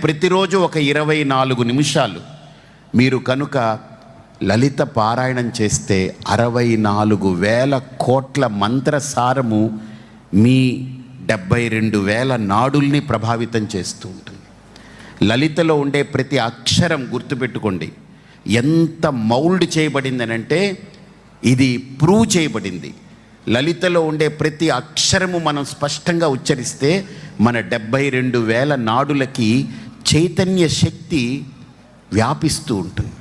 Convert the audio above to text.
ప్రతిరోజు ఒక 24 నిమిషాలు మీరు కనుక లలిత పారాయణం చేస్తే 64,000 కోట్ల మంత్రసారము మీ 72,000 నాడుల్ని ప్రభావితం చేస్తూ ఉంటుంది. లలితలో ఉండే ప్రతి అక్షరం గుర్తుపెట్టుకోండి, ఎంత మౌల్డ్ చేయబడిందనంటే ఇది ప్రూవ్ చేయబడింది. లలితలో ఉండే ప్రతి అక్షరము మనం స్పష్టంగా ఉచ్చరిస్తే మన 72,000 నాడులకి చైతన్య శక్తి వ్యాపిస్తూ ఉంటుంది.